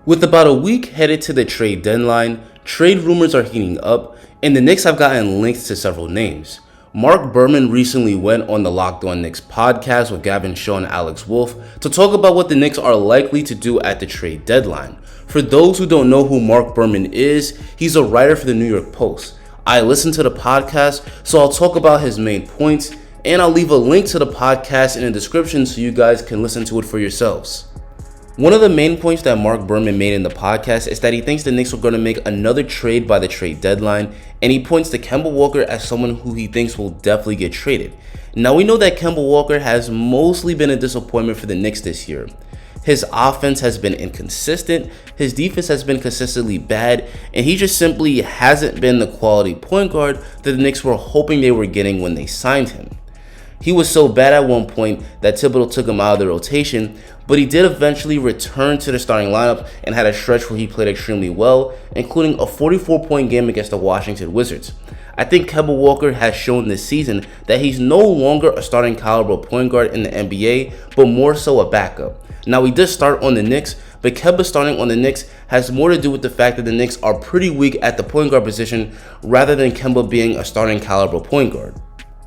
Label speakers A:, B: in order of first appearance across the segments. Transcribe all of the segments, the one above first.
A: With about a week headed to the trade deadline, trade rumors are heating up, and the Knicks have gotten linked to several names. Marc Berman recently went on the Locked On Knicks podcast with Gavin Shaw and Alex Wolf to talk about what the Knicks are likely to do at the trade deadline. For those who don't know who Marc Berman is, he's a writer for the New York Post. I listened to the podcast, so I'll talk about his main points, and I'll leave a link to the podcast in the description so you guys can listen to it for yourselves. One of the main points that Marc Berman made in the podcast is that he thinks the Knicks are going to make another trade by the trade deadline, and he points to Kemba Walker as someone who he thinks will definitely get traded. Now, we know that Kemba Walker has mostly been a disappointment for the Knicks this year. His offense has been inconsistent, his defense has been consistently bad, and he just simply hasn't been the quality point guard that the Knicks were hoping they were getting when they signed him. He was so bad at one point that Thibodeau took him out of the rotation, but he did eventually return to the starting lineup and had a stretch where he played extremely well, including a 44-point game against the Washington Wizards. I think Kemba Walker has shown this season that he's no longer a starting caliber point guard in the NBA, but more so a backup. Now, he does start on the Knicks, but Kemba starting on the Knicks has more to do with the fact that the Knicks are pretty weak at the point guard position rather than Kemba being a starting caliber point guard.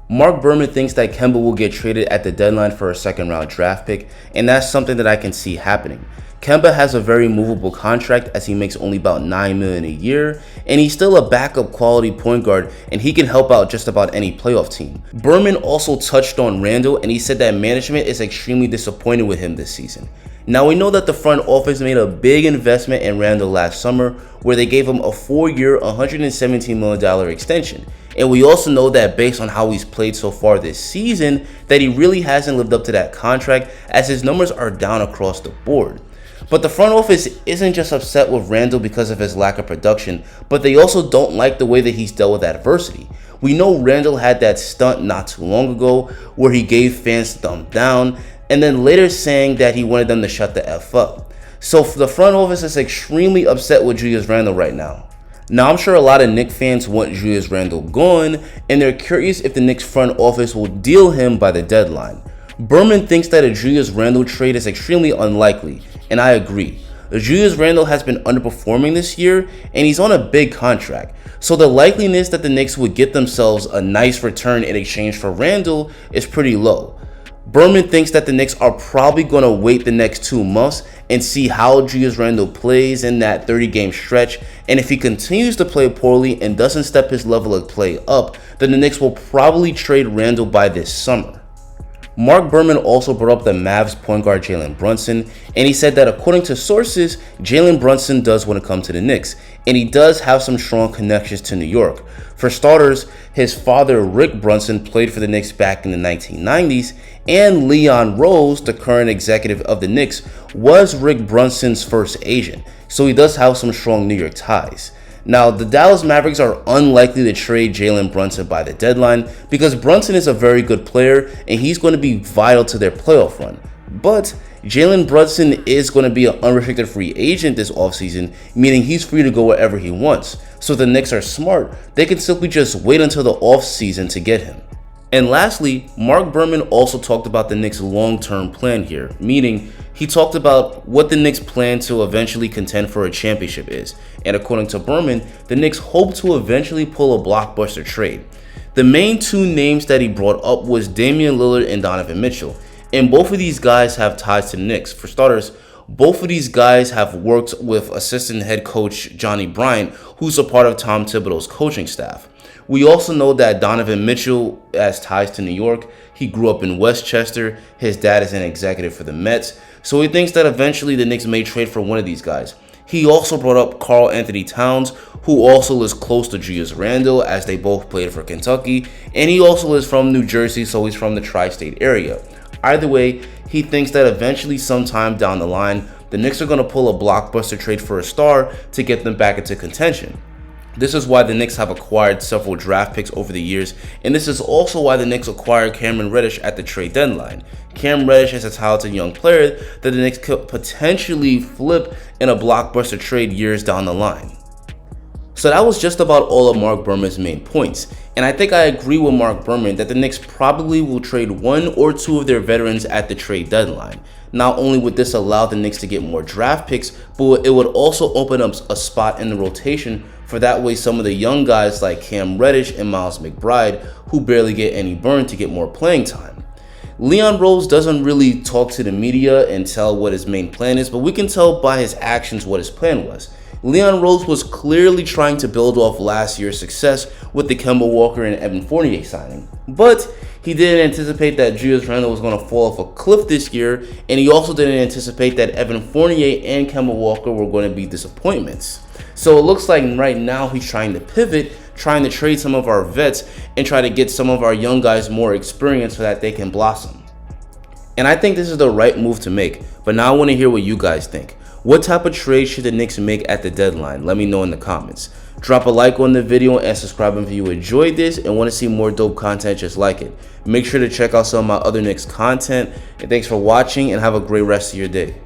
A: Marc Berman thinks that Kemba will get traded at the deadline for a second-round draft pick, and that's something that I can see happening. Kemba has a very movable contract as he makes only about $9 million a year, and he's still a backup quality point guard, and he can help out just about any playoff team. Berman also touched on Randle, and he said that management is extremely disappointed with him this season. Now, we know that the front office made a big investment in Randle last summer, where they gave him a 4-year, $117 million extension. And we also know that based on how he's played so far this season, that he really hasn't lived up to that contract, as his numbers are down across the board. But the front office isn't just upset with Randle because of his lack of production, but they also don't like the way that he's dealt with adversity. We know Randle had that stunt not too long ago where he gave fans the thumb down, and then later saying that he wanted them to shut the F up. So the front office is extremely upset with Julius Randle right now. Now, I'm sure a lot of Knicks fans want Julius Randle gone, and they're curious if the Knicks front office will deal him by the deadline. Berman thinks that a Julius Randle trade is extremely unlikely, and I agree. Julius Randle has been underperforming this year, and he's on a big contract, so the likeliness that the Knicks would get themselves a nice return in exchange for Randle is pretty low. Berman thinks that the Knicks are probably going to wait the next 2 months and see how Julius Randle plays in that 30-game stretch, and if he continues to play poorly and doesn't step his level of play up, then the Knicks will probably trade Randle by this summer. Marc Berman also brought up the Mavs point guard Jalen Brunson, and he said that according to sources, Jalen Brunson does want to come to the Knicks, and he does have some strong connections to New York. For starters, his father Rick Brunson played for the Knicks back in the 1990s, and Leon Rose, the current executive of the Knicks, was Rick Brunson's first agent, so he does have some strong New York ties. Now, the Dallas Mavericks are unlikely to trade Jalen Brunson by the deadline because Brunson is a very good player and he's going to be vital to their playoff run. But Jalen Brunson is going to be an unrestricted free agent this offseason, meaning he's free to go wherever he wants. So if the Knicks are smart, they can simply just wait until the offseason to get him. And lastly, Marc Berman also talked about the Knicks' long-term plan here, meaning he talked about what the Knicks plan to eventually contend for a championship is. And according to Berman, the Knicks hope to eventually pull a blockbuster trade. The main 2 names that he brought up was Damian Lillard and Donovan Mitchell. And both of these guys have ties to the Knicks. For starters, both of these guys have worked with assistant head coach Johnny Bryant, who's a part of Tom Thibodeau's coaching staff. We also know that Donovan Mitchell has ties to New York. He grew up in Westchester. His dad is an executive for the Mets. So he thinks that eventually the Knicks may trade for one of these guys. He also brought up Karl Anthony Towns, who also lives close to Julius Randle as they both played for Kentucky. And he also is from New Jersey, so he's from the tri-state area. Either way, he thinks that eventually sometime down the line, the Knicks are going to pull a blockbuster trade for a star to get them back into contention. This is why the Knicks have acquired several draft picks over the years, and this is also why the Knicks acquired Cameron Reddish at the trade deadline. Cam Reddish is a talented young player that the Knicks could potentially flip in a blockbuster trade years down the line. So that was just about all of Marc Berman's main points. And I think I agree with Marc Berman that the Knicks probably will trade one or two of their veterans at the trade deadline. Not only would this allow the Knicks to get more draft picks, but it would also open up a spot in the rotation for that way some of the young guys like Cam Reddish and Miles McBride, who barely get any burn, to get more playing time. Leon Rose doesn't really talk to the media and tell what his main plan is, but we can tell by his actions what his plan was. Leon Rose was clearly trying to build off last year's success with the Kemba Walker and Evan Fournier signing. But he didn't anticipate that Julius Randle was going to fall off a cliff this year, and he also didn't anticipate that Evan Fournier and Kemba Walker were going to be disappointments. So it looks like right now he's trying to pivot, trying to trade some of our vets and try to get some of our young guys more experience so that they can blossom. And I think this is the right move to make, but now I want to hear what you guys think. What type of trade should the Knicks make at the deadline? Let me know in the comments. Drop a like on the video and subscribe if you enjoyed this and want to see more dope content just like it. Make sure to check out some of my other Knicks content. And thanks for watching and have a great rest of your day.